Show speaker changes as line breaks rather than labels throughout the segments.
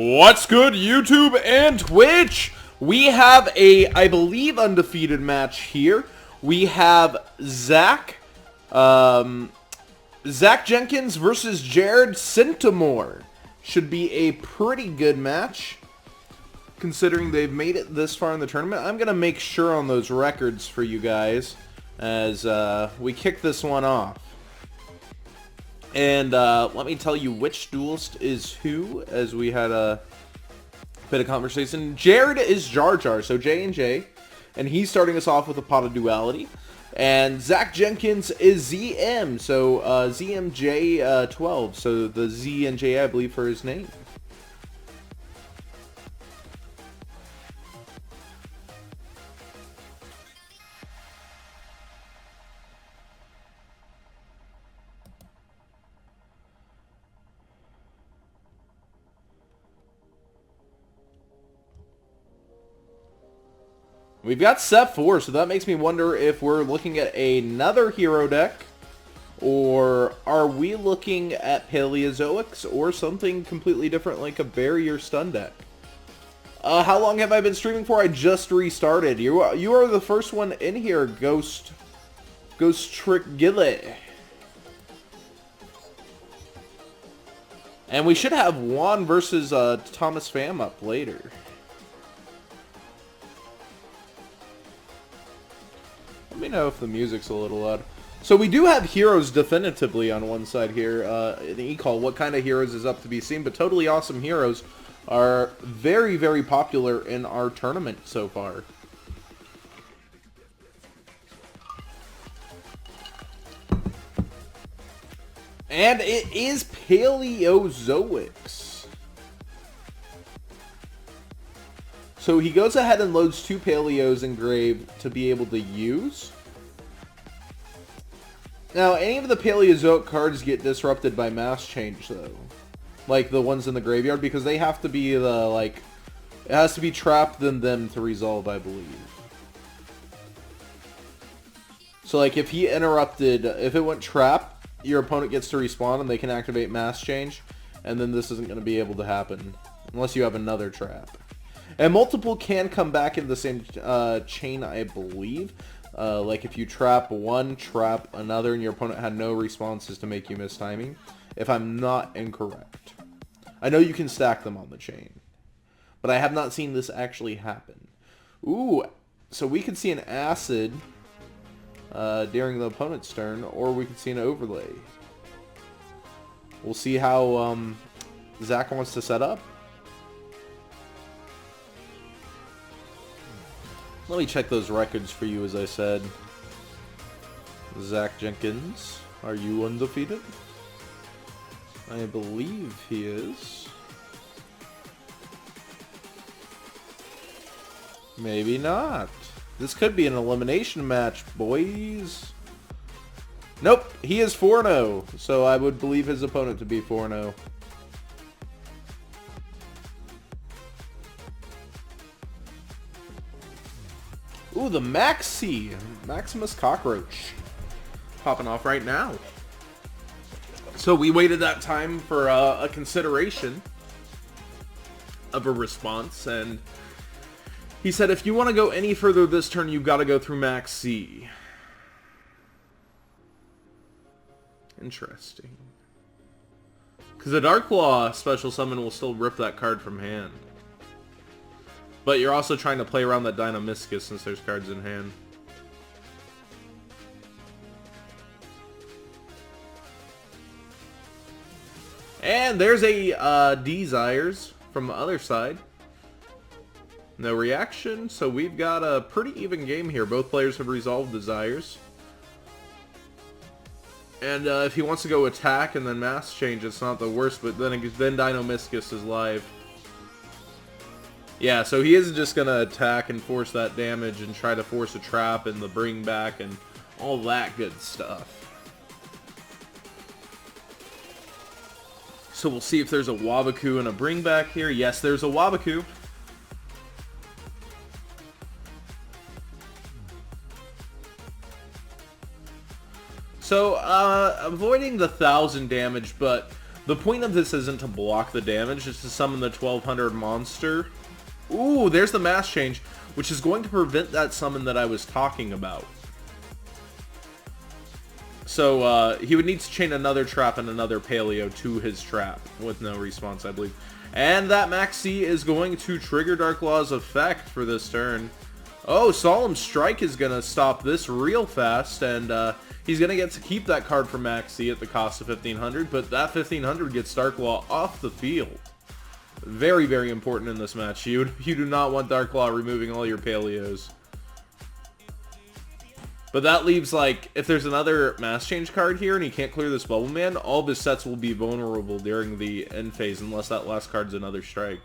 What's good, YouTube and Twitch? We have a, I believe, undefeated match here. We have Zack, Zack Jenkins versus Jarrid Centimore. Should be a pretty good match, considering they've made it this far in the tournament. I'm going to make sure on those records for you guys as we kick this one off. And let me tell you which duelist is who, as we had a bit of conversation. Jarrid is Jar Jar, so J&J, and he's starting us off with a pot of duality. And Zack Jenkins is ZM, so ZMJ12, so the Z and J, I believe, for his name. We've got set 4, so that makes me wonder if we're looking at another hero deck, or are we looking at Paleozoics, or something completely different like a barrier stun deck. How long have I been streaming for? I just restarted. You are the first one in here, Ghost Trick Gillet. And we should have Juan versus Thomas Pham up later. Let me know if the music's a little loud. So we do have heroes definitively on one side here. In E-Call, what kind of heroes is up to be seen, but totally awesome heroes are very, very popular in our tournament so far. And it is Paleozoics. So he goes ahead and loads 2 Paleos in Grave to be able to use. Now, any of the Paleozoic cards get disrupted by mass change, though. Like the ones in the graveyard, because they have to be the, like, it has to be trapped in them to resolve, I believe. So, like, if he interrupted, if it went trap, your opponent gets to respawn and they can activate mass change, and then this isn't going to be able to happen unless you have another trap. And multiple can come back in the same chain, I believe. Like if you trap one, trap another, and your opponent had no responses to make you miss timing. If I'm not incorrect. I know you can stack them on the chain, but I have not seen this actually happen. Ooh, so we could see an acid during the opponent's turn, or we could see an overlay. We'll see how Zack wants to set up. Let me check those records for you, as I said. Zack Jenkins, are you undefeated? I believe he is. Maybe not. This could be an elimination match, boys. Nope, he is 4-0, so I would believe his opponent to be 4-0. Ooh, the Maximus Cockroach, popping off right now. So we waited that time for a consideration of a response, and he said if you want to go any further this turn, you've got to go through Max C. Interesting. Because the Dark Claw special summon will still rip that card from hand. But you're also trying to play around that Dynamiscus since there's cards in hand. And there's a Desires from the other side. No reaction, so we've got a pretty even game here. Both players have resolved Desires. And if he wants to go attack and then mass change, it's not the worst, but then Dynamiscus is live. Yeah, so he isn't just going to attack and force that damage and try to force a trap and the bring back and all that good stuff. So we'll see if there's a Wabaku and a bring back here. Yes, there's a Wabaku. So, avoiding the 1000 damage, but The point of this isn't to block the damage, it's to summon the 1200 monster. Ooh, there's the mass change, which is going to prevent that summon that I was talking about. So, he would need to chain another trap and another paleo to his trap, with no response, I believe. And that Max C is going to trigger Dark Law's effect for this turn. Oh, Solemn Strike is going to stop this real fast, and he's going to get to keep that card from Max C at the cost of 1500, but that 1500 gets Dark Law off the field. Very, very important in this match. You do not want Dark Law removing all your paleos. But that leaves, like, if there's another Mass Change card here and he can't clear this Bubble Man, all of his sets will be vulnerable during the end phase unless that last card's another strike.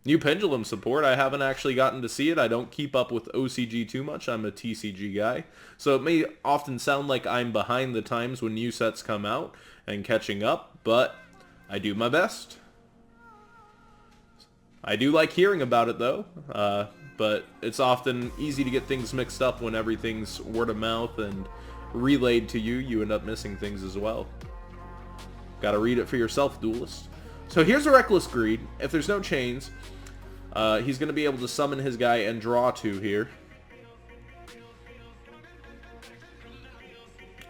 New Pendulum support. I haven't actually gotten to see it. I don't keep up with OCG too much. I'm a TCG guy. So it may often sound like I'm behind the times when new sets come out and catching up, but I do my best. I do like hearing about it, though. But it's often easy to get things mixed up when everything's word of mouth and relayed to you. You end up missing things as well. Gotta read it for yourself, Duelist. So here's a Reckless Greed. If there's no chains, he's going to be able to summon his guy and draw 2 here.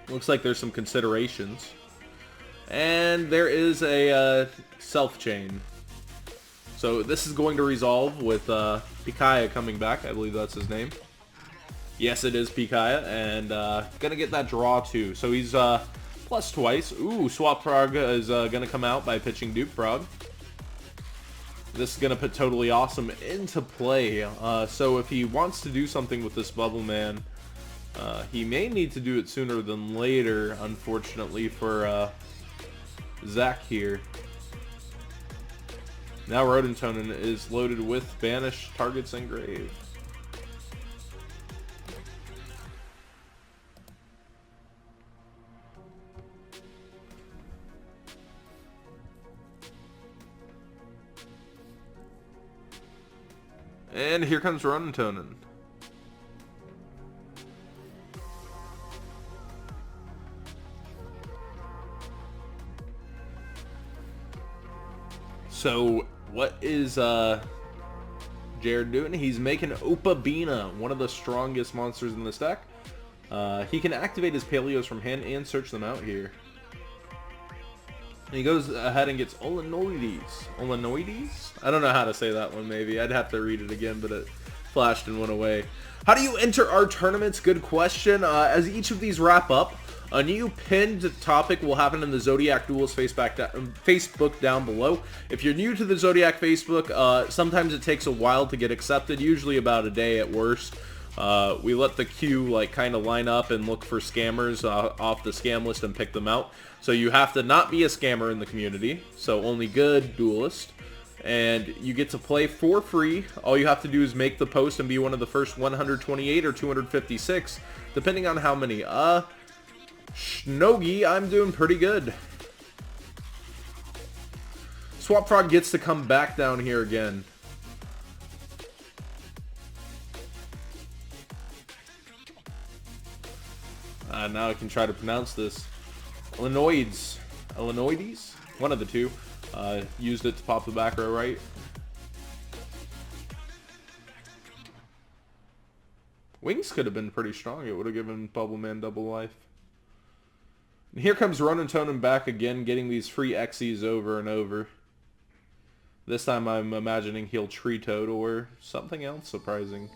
Looks like there's some considerations. And there is a self-chain. So this is going to resolve with Pikaya coming back. I believe that's his name. Yes, it is Pikaya. And going to get that draw too. So he's plus twice. Ooh, Swap Frog is going to come out by pitching Duke Frog. This is going to put Totally Awesome into play. So if he wants to do something with this Bubble Man, he may need to do it sooner than later, unfortunately, for Zack here. Now Rodentonen is loaded with Banish Targets Engraved. And here comes Rodentonen. So what is Jarrid doing? He's making Opabina, one of the strongest monsters in this deck. He can activate his Paleos from hand and search them out here. And he goes ahead and gets Olenoides. Olenoides? I don't know how to say that one, maybe. I'd have to read it again, but it flashed and went away. How do you enter our tournaments? Good question. As each of these wrap up, a new pinned topic will happen in the Zodiac Duels Facebook down below. If you're new to the Zodiac Facebook, sometimes it takes a while to get accepted, usually about a day at worst. We let the queue kind of line up and look for scammers off the scam list and pick them out. So you have to not be a scammer in the community, so only good duelist. And you get to play for free. All you have to do is make the post and be one of the first 128 or 256, depending on how many. Shnogi, I'm doing pretty good. Swap Frog gets to come back down here again. Now I can try to pronounce this. Illinoides. Illinoides? One of the two. Used it to pop the back row right. Wings could have been pretty strong. It would have given Bubble Man double life. And here comes Rodentonen back again, getting these free Xyz over and over. This time I'm imagining he'll Tree Toad or something else surprising.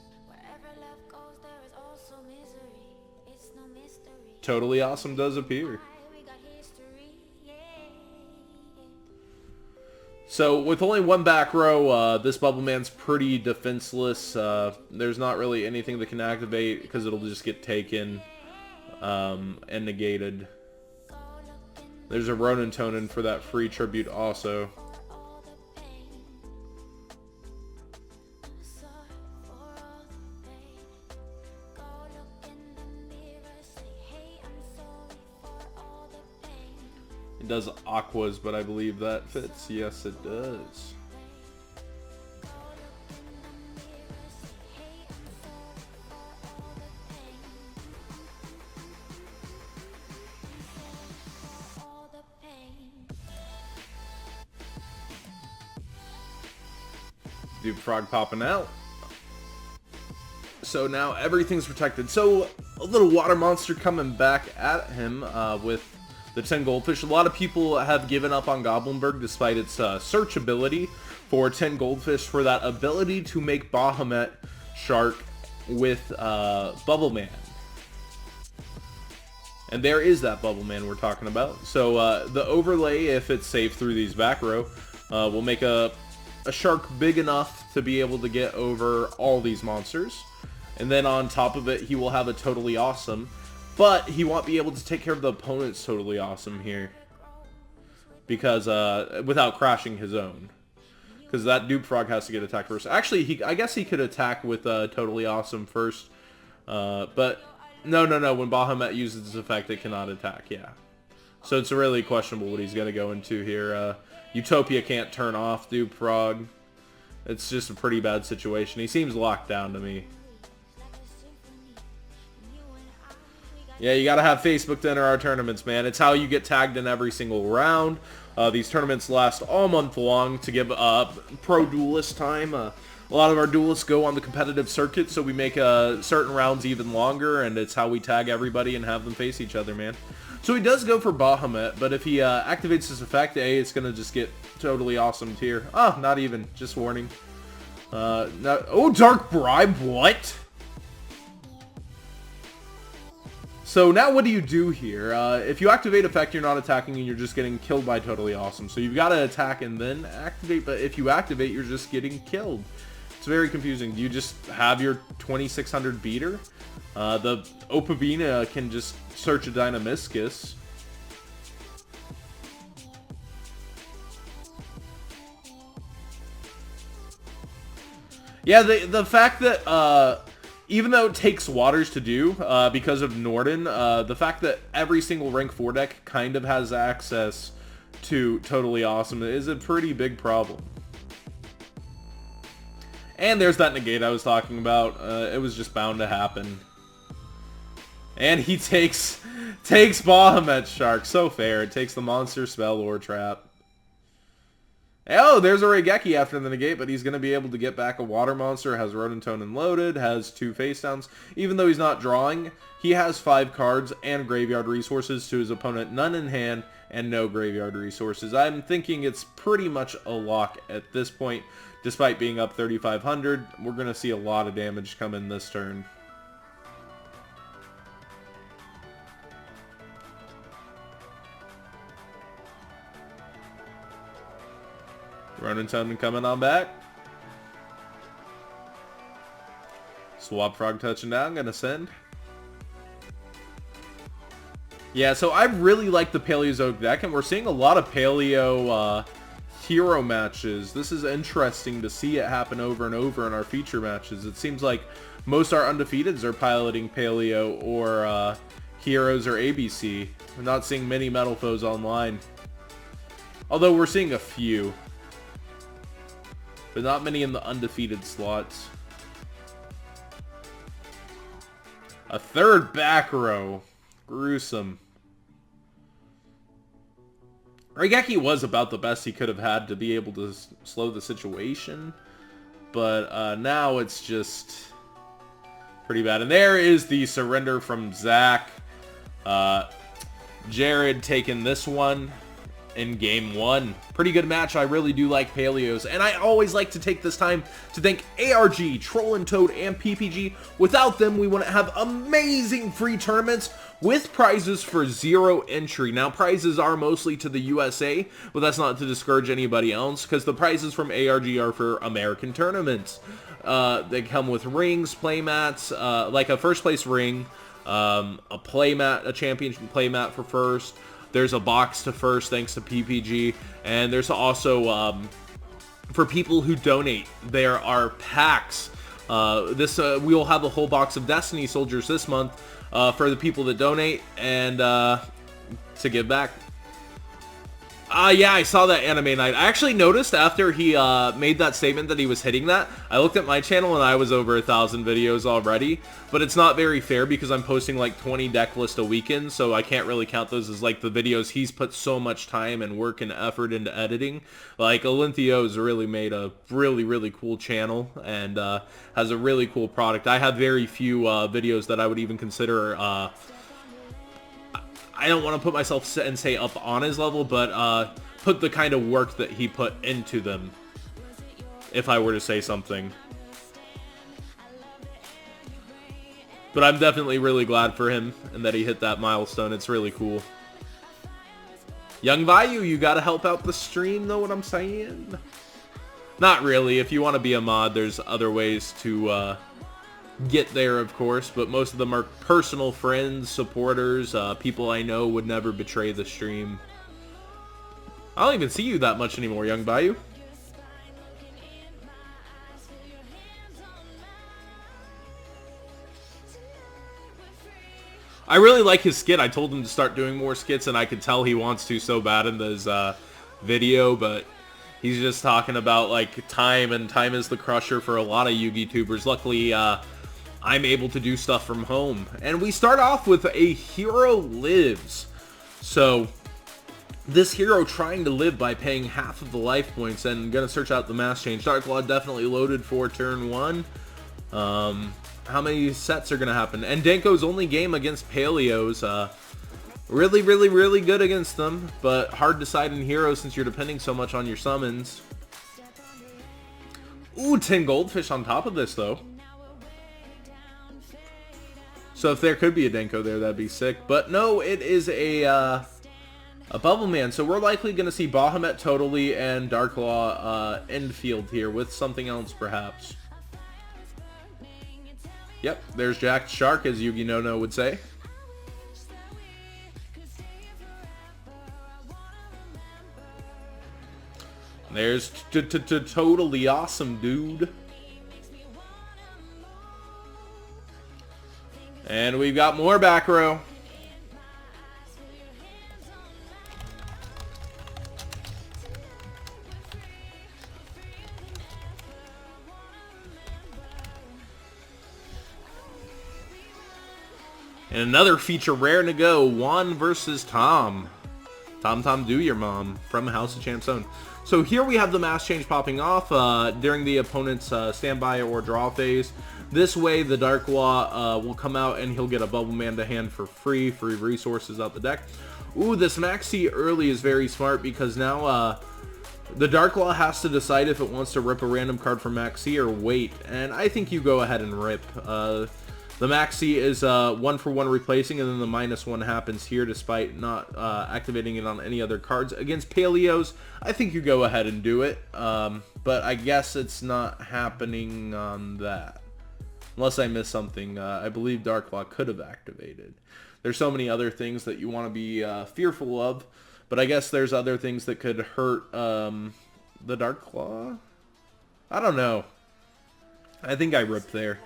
Totally Awesome does appear. So with only one back row, this Bubble Man's pretty defenseless. There's not really anything that can activate because it'll just get taken and negated. There's a Rodentonen for that free tribute also. It does aquas, but I believe that fits. Yes, it does. Dupe Frog popping out. So now everything's protected. So a little water monster coming back at him with the 10 goldfish. A lot of people have given up on Goblinberg despite its search ability for 10 goldfish, for that ability to make Bahamut Shark with Bubble Man. And there is that Bubble Man we're talking about. So the overlay, if it's safe through these back row, will make a shark big enough to be able to get over all these monsters. And then on top of it, he will have a Totally Awesome. But he won't be able to take care of the opponent's Totally Awesome here. Because, without crashing his own. Because that Dupe Frog has to get attacked first. Actually, I guess he could attack with Totally Awesome first. But, no. When Bahamut uses its effect, it cannot attack, yeah. So it's really questionable what he's going to go into here. Utopia can't turn off Dupe Frog. It's just a pretty bad situation. He seems locked down to me. Yeah, you gotta have Facebook to enter our tournaments, man. It's how you get tagged in every single round. These tournaments last all month long to give pro duelist time. A lot of our duelists go on the competitive circuit, so we make certain rounds even longer, and it's how we tag everybody and have them face each other, man. So he does go for Bahamut, but if he activates his effect, it's gonna just get Totally Awesome here. Oh, not even. Just warning. Oh, Dark Bribe, what? So now what do you do here? If you activate effect, you're not attacking and you're just getting killed by Totally Awesome. So you've got to attack and then activate, but if you activate, you're just getting killed. It's very confusing. Do you just have your 2600 beater? The Opavina can just search a Dynamiscus. Yeah, the fact that even though it takes waters to do, because of Norden, the fact that every single rank 4 deck kind of has access to Totally Awesome is a pretty big problem. And there's that negate I was talking about. It was just bound to happen. And he takes Bahamut Shark. So fair. It takes the monster, spell, or trap. Oh, there's a Raigeki after the negate, but he's going to be able to get back a water monster, has Rodentonen loaded, has 2 face downs. Even though he's not drawing, he has 5 cards and graveyard resources to his opponent, none in hand and no graveyard resources. I'm thinking it's pretty much a lock at this point, despite being up 3,500. We're going to see a lot of damage come in this turn. Rodentonen coming on back. Swap Frog touching down, gonna send. Yeah, so I really like the Paleozoic deck, and we're seeing a lot of Paleo hero matches. This is interesting to see it happen over and over in our feature matches. It seems like most our undefeateds are piloting Paleo or heroes or ABC. We're not seeing many Metal Foes online. Although we're seeing a few. But not many in the undefeated slots. A third back row. Gruesome. Raigeki was about the best he could have had to be able to slow the situation. But now it's just pretty bad. And there is the surrender from Zack. Jarrid taking this one in game 1. Pretty good match. I really do like Paleos, and I always like to take this time to thank ARG, Troll and Toad, and PPG. Without them, we wouldn't have amazing free tournaments with prizes for 0 entry. Now, prizes are mostly to the USA, but that's not to discourage anybody else, because the prizes from ARG are for American tournaments. They come with rings, playmats, like a first place ring, a playmat, a championship playmat for first. There's a box to first thanks to PPG, and there's also for people who donate, there are packs. We will have a whole box of Destiny Soldiers this month for the people that donate and to give back. Yeah, I saw that anime night. I actually noticed after he made that statement that he was hitting that, I looked at my channel and I was over 1,000 videos already, but it's not very fair because I'm posting like 20 deck list a weekend, so I can't really count those as like the videos he's put so much time and work and effort into editing. Like, Olinthio's really made a really cool channel and has a really cool product. I have very few videos that I would even consider I don't want to put myself and say up on his level, but put the kind of work that he put into them, if I were to say something. But I'm definitely really glad for him and that he hit that milestone. It's really cool. Young Vayu, you gotta help out the stream, know what I'm saying? Not really. If you want to be a mod, there's other ways to get there, of course, but most of them are personal friends, supporters, people I know would never betray the stream. I don't even see you that much anymore, Young Bayou. I really like his skit. I told him to start doing more skits, and I could tell he wants to so bad in this video, but he's just talking about like time, and time is the crusher for a lot of Yu-Gi-Tubers. Luckily, I'm able to do stuff from home. And we start off with a hero lives. So, this hero trying to live by paying half of the life points and gonna search out the mass change. Dark Law definitely loaded for turn 1. How many sets are gonna happen? And Denko's only game against Paleos. Really good against them, but hard to side in hero since you're depending so much on your summons. Ooh, 10 goldfish on top of this though. So if there could be a Denko there, that'd be sick. But no, it is a Bubble Man. So we're likely going to see Bahamut totally and Dark Law end field here with something else perhaps. Yep, there's Jack Shark, as Yugi No would say. There's totally awesome, dude. And we've got more back row. And another feature rare to go. Juan versus Tom. Tom do your mom from House of Champs Zone. So here we have the mass change popping off during the opponent's standby or draw phase. This way, the Dark Law will come out and he'll get a Bubble Man to hand for free resources out the deck. Ooh, this Maxi early is very smart because now the Dark Law has to decide if it wants to rip a random card from Maxi or wait. And I think you go ahead and rip. The Maxi is 1-for-1 replacing, and then the -1 happens here despite not activating it on any other cards. Against Paleos, I think you go ahead and do it, but I guess it's not happening on that. Unless I missed something, I believe Dark Law could have activated. There's so many other things that you want to be fearful of, but I guess there's other things that could hurt the Dark Claw. I don't know. I think I ripped there.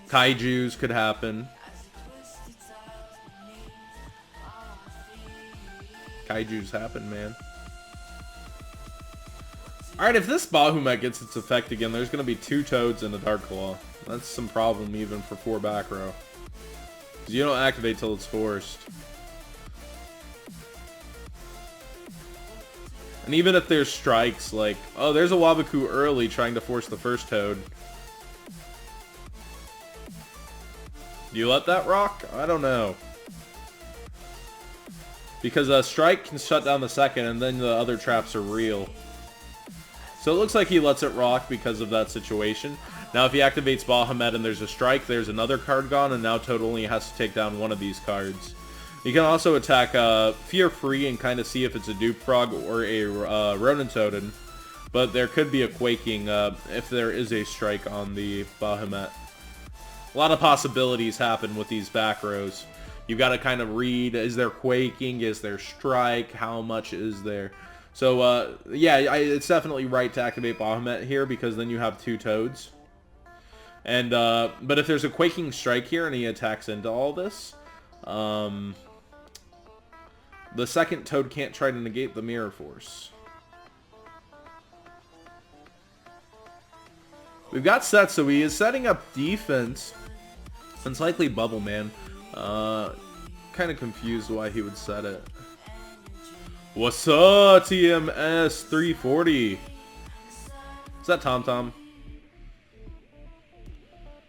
Kaijus could happen. Kaijus happen, man. Alright, if this Bahamut gets its effect again, there's going to be 2 Toads and a Dark Claw. That's some problem even for 4 back row. Because you don't activate till it's forced. And even if there's strikes, like, oh, there's a Wabaku early trying to force the first Toad. Do you let that rock? I don't know. Because a strike can shut down the second, and then the other traps are real. So it looks like he lets it rock because of that situation. Now if he activates Bahamut and there's a strike, there's another card gone, and now Toad only has to take down one of these cards. You can also attack Fear Free and kind of see if it's a Dupe Frog or a Ronin Totem. But there could be a Quaking if there is a strike on the Bahamut. A lot of possibilities happen with these back rows. You've got to kind of read, is there Quaking, is there Strike, how much is there? So, yeah, it's definitely right to activate Bahamut here because then you have 2 Toads. And, but if there's a Quaking Strike here and he attacks into all this, the second Toad can't try to negate the Mirror Force. We've got set, so he is setting up defense. It's likely Bubble Man. Kind of confused why he would set it. What's up, TMS 340? Is that Tom Tom?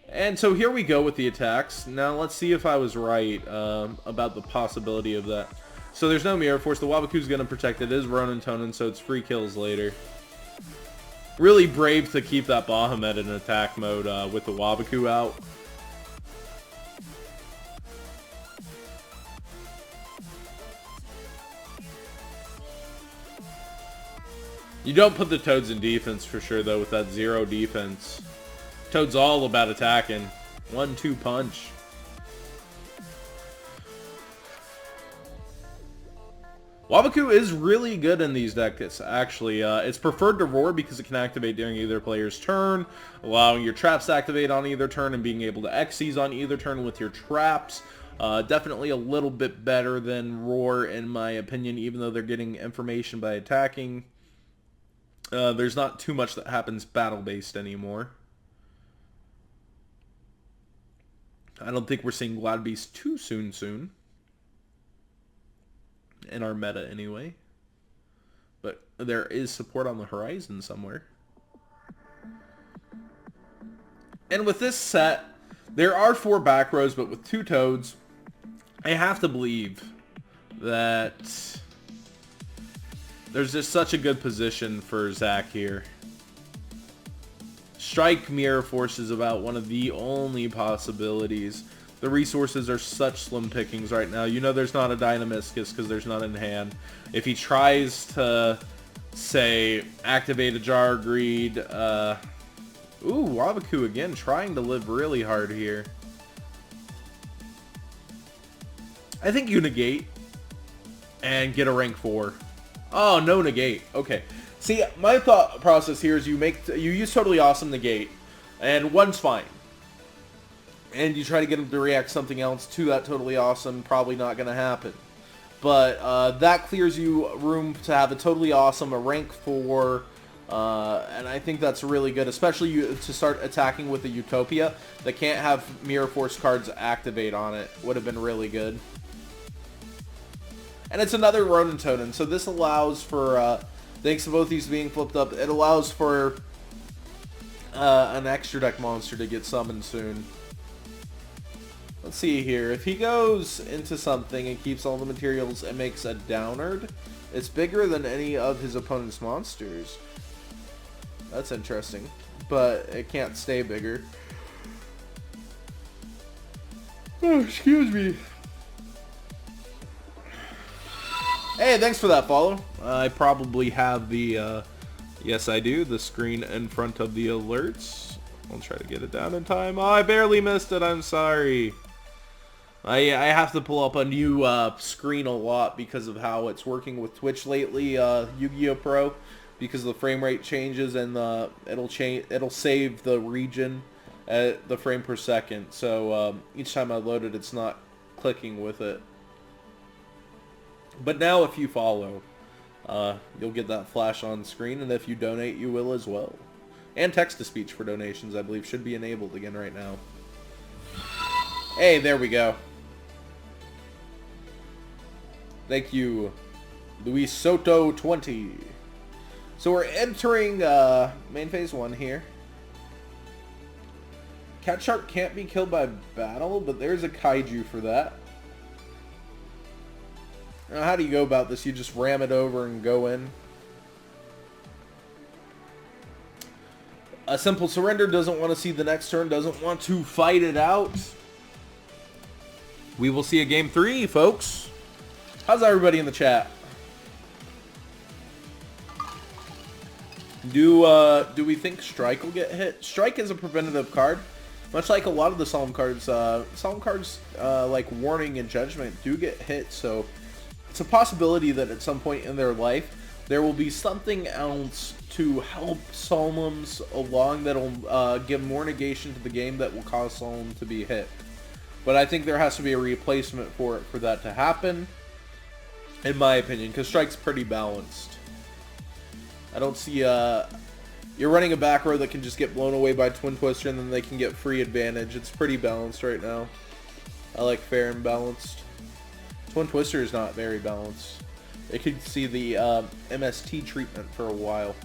And so here we go with the attacks. Now let's see if I was right about the possibility of that. So there's no Mirror Force. The Wabaku's going to protect it. It is Ronin Tonin, so it's free kills later. Really brave to keep that Bahamut in attack mode with the Wabaku out. You don't put the Toads in defense for sure, though, with that 0 defense. Toad's all about attacking. 1-2 punch. Wabaku is really good in these decks, actually. It's preferred to Roar because it can activate during either player's turn, allowing your traps to activate on either turn and being able to Xyz on either turn with your traps. Definitely a little bit better than Roar, in my opinion, even though they're getting information by attacking. There's not too much that happens battle-based anymore. I don't think we're seeing Glad Beast too soon. In our meta anyway. But there is support on the horizon somewhere. And with this set, there are 4 back rows, but with 2 Toads, I have to believe that there's just such a good position for Zack here. Strike Mirror Force is about one of the only possibilities. The resources are such slim pickings right now. You know there's not a Dynamiscus because there's none in hand. If he tries to, say, activate a Jarrid, ooh, Wabaku again, trying to live really hard here. I think you negate and get a rank 4. Oh, no negate. Okay. See, my thought process here is you use Totally Awesome negate, and 1's fine. And you try to get him to react something else to that Totally Awesome, probably not going to happen. But that clears you room to have a Totally Awesome, a rank 4, and I think that's really good, especially to start attacking with a Utopia that can't have Mirror Force cards activate on it. Would have been really good. And it's another Ronin Tonin, so this allows for, thanks to both these being flipped up, it allows for an extra deck monster to get summoned soon. Let's see here. If he goes into something and keeps all the materials and makes a Downard, it's bigger than any of his opponent's monsters. That's interesting. But it can't stay bigger. Oh, excuse me. Hey, thanks for that follow. I probably have the, yes I do, the screen in front of the alerts. I'll try to get it down in time. Oh, I barely missed it. I'm sorry. I have to pull up a new screen a lot because of how it's working with Twitch lately, Yugioh Pro, because the frame rate changes and it'll save the region at the frame per second. So each time I load it, it's not clicking with it. But now if you follow, you'll get that flash on screen, and if you donate, you will as well. And text-to-speech for donations, I believe, should be enabled again right now. Hey, there we go. Thank you, Luis Soto 20. So we're entering main phase 1 here. Cat Shark can't be killed by battle, but there's a Kaiju for that. Now, how do you go about this? You just ram it over and go in. A Simple Surrender doesn't want to see the next turn, doesn't want to fight it out. We will see a game 3, folks. How's everybody in the chat? Do we think Strike will get hit? Strike is a preventative card. Much like a lot of the Solemn cards, like Warning and Judgment do get hit, so it's a possibility that at some point in their life, there will be something else to help Solemns along that'll give more negation to the game that will cause Solemn to be hit. But I think there has to be a replacement for that to happen. in my opinion, because Strike's pretty balanced. I don't see, you're running a back row that can just get blown away by Twin Twister, and then they can get free advantage. It's pretty balanced right now. I like fair and balanced. Twin Twister is not very balanced. It could see the MST treatment for a while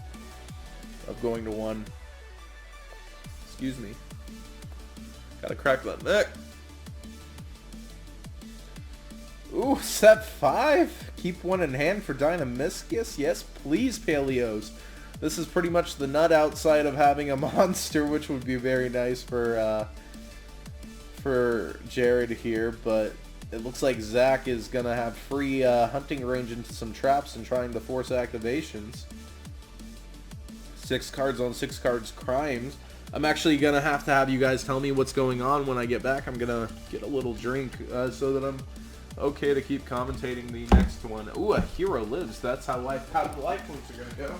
of going to 1. Excuse me. Gotta crack that neck. Ooh, set 5. Keep 1 in hand for Dynamiscus. Yes, please, Paleos. This is pretty much the nut outside of having a monster, which would be very nice for Jarrid here, but it looks like Zack is going to have free hunting range into some traps and trying to force activations. 6 cards on 6 cards crimes. I'm actually going to have you guys tell me what's going on when I get back. I'm going to get a little drink so that I'm okay to keep commentating the next one. Ooh, a hero lives. That's how life points are going to go.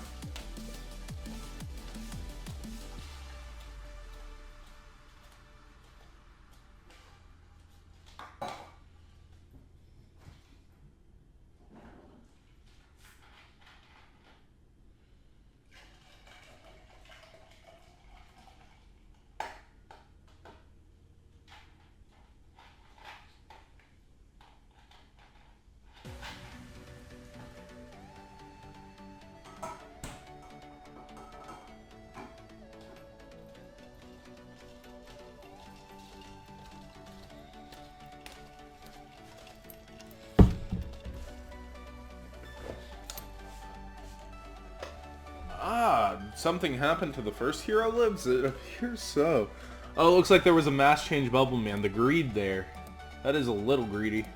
Something happened to the first hero lives? It appears so. Oh, it looks like there was a mass change bubble man. The greed there. That is a little greedy.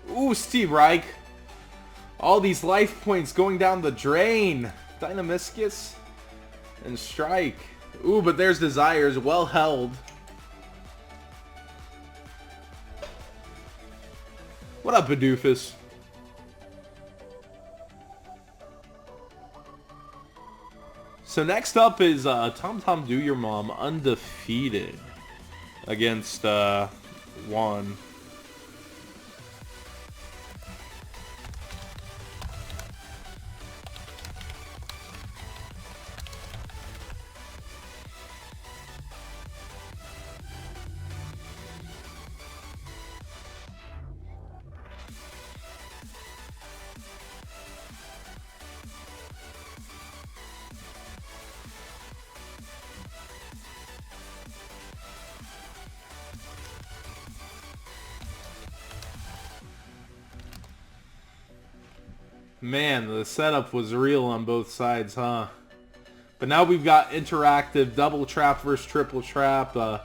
Ooh, Steve Reich. All these life points going down the drain. Dynamiscus and Strike. Ooh, but there's Desires. Well held. What up, Badoofus? So next up is Tom Tom Do Your Mom undefeated against Juan. Man, the setup was real on both sides, huh? But now we've got interactive double trap versus triple trap. The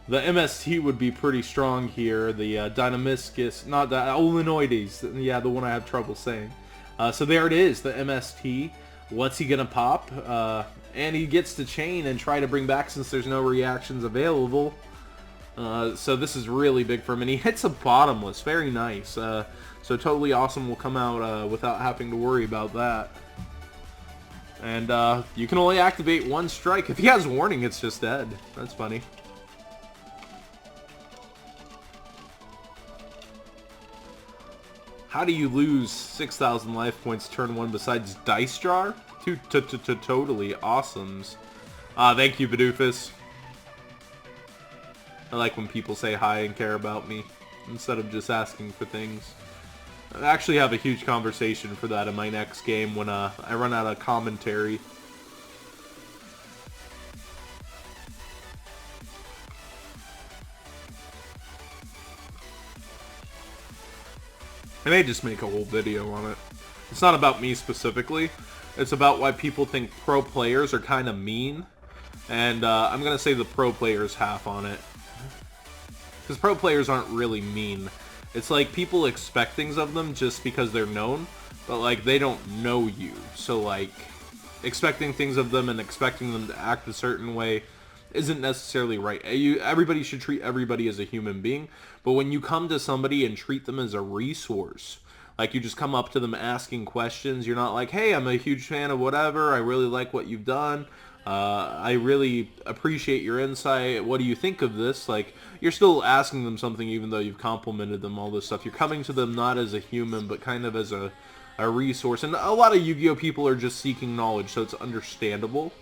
MST would be pretty strong here. The Dynamiscus, not the Olinoides. Yeah, the one I have trouble saying. So there it is, the MST. What's he gonna pop? And he gets to chain and try to bring back since there's no reactions available. So this is really big for him. And he hits a bottomless. Very nice. So totally awesome will come out without having to worry about that. And you can only activate 1 strike. If he has warning, it's just dead. That's funny. How do you lose 6,000 life points turn 1 besides Dice Jar? Totally awesomes. Thank you, Badoofus. I like when people say hi and care about me instead of just asking for things. I actually have a huge conversation for that in my next game when I run out of commentary. I may just make a whole video on it. It's not about me specifically. It's about why people think pro players are kind of mean. And I'm going to say the pro players half on it. Because pro players aren't really mean. It's like people expect things of them just because they're known, but like they don't know you. So like expecting things of them and expecting them to act a certain way isn't necessarily right. Everybody should treat everybody as a human being, but when you come to somebody and treat them as a resource, like you just come up to them asking questions, you're not like, hey, I'm a huge fan of whatever, I really like what you've done, I really appreciate your insight. What do you think of this? Like, you're still asking them something even though you've complimented them, all this stuff. You're coming to them not as a human, but kind of as a resource. And a lot of Yu-Gi-Oh! People are just seeking knowledge, so it's understandable.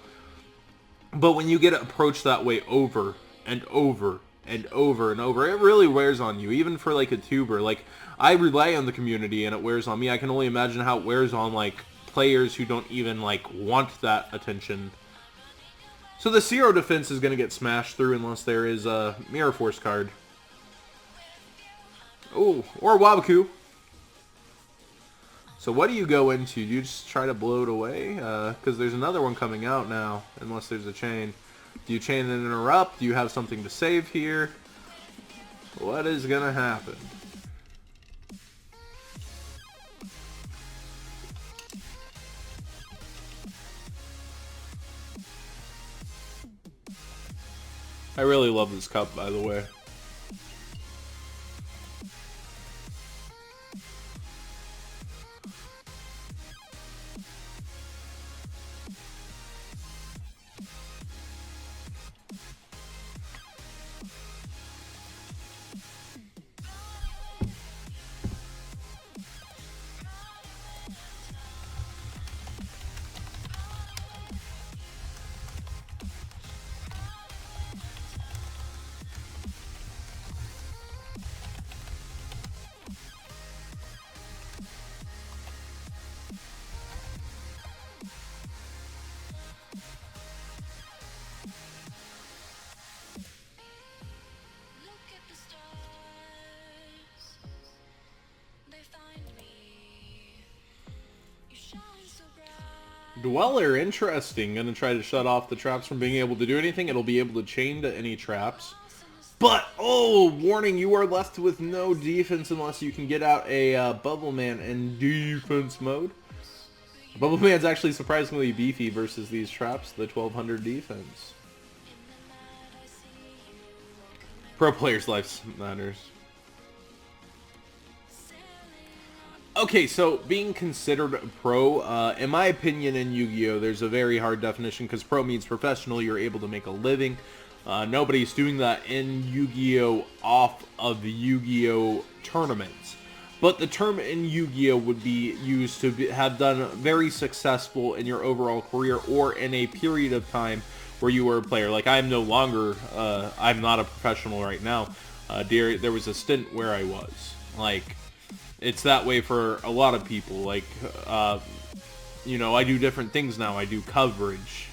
But when you get approached that way over and over and over and over, it really wears on you, even for like a tuber. Like, I rely on the community and it wears on me. I can only imagine how it wears on like players who don't even like want that attention. So the Zero defense is going to get smashed through unless there is a Mirror Force card. Oh, or Wabaku. So what do you go into? Do you just try to blow it away? Because there's another one coming out now, unless there's a chain. Do you chain and interrupt? Do you have something to save here? What is going to happen? I really love this cup, by the way. Dweller, interesting. Gonna try to shut off the traps from being able to do anything. It'll be able to chain to any traps. But, oh, warning, you are left with no defense unless you can get out a Bubble Man in defense mode. Bubble Man's actually surprisingly beefy versus these traps, the 1200 defense. Pro players' lives matters. Okay, so being considered a pro, in my opinion in Yu-Gi-Oh, there's a very hard definition because pro means professional, you're able to make a living. Nobody's doing that in Yu-Gi-Oh off of the Yu-Gi-Oh tournaments. But the term in Yu-Gi-Oh would be used to have done very successful in your overall career or in a period of time where you were a player. Like, I'm no longer, I'm not a professional right now. There was a stint where I was. Like, it's that way for a lot of people. Like, you know, I do different things now. I do coverage.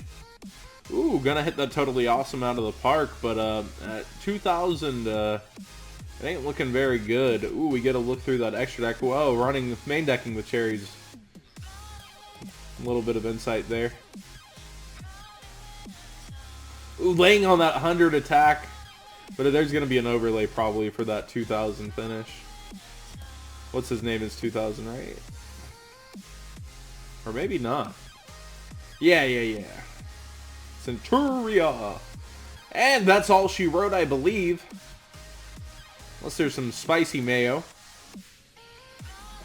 Ooh, gonna hit that totally awesome out of the park, but at 2,000, it ain't looking very good. Ooh, we get a look through that extra deck. Whoa, running main decking with cherries. A little bit of insight there. Ooh, laying on that 100 attack, but there's gonna be an overlay probably for that 2,000 finish. What's his name is 2,000, right? Or maybe not. Yeah. Centuria. And that's all she wrote, I believe. Unless there's some spicy mayo.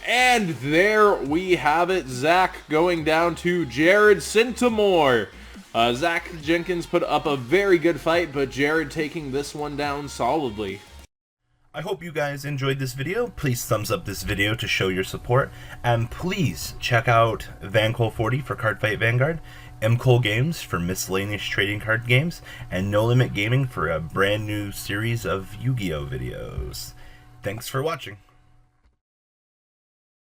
And there we have it. Zack going down to Jarrid Centimore. Zack Jenkins put up a very good fight, but Jarrid taking this one down solidly.
I hope you guys enjoyed this video. Please thumbs up this video to show your support. And please check out VanCole40 for Cardfight Vanguard, MCole Games for miscellaneous trading card games, and No Limit Gaming for a brand new series of Yu-Gi-Oh videos. Thanks for watching.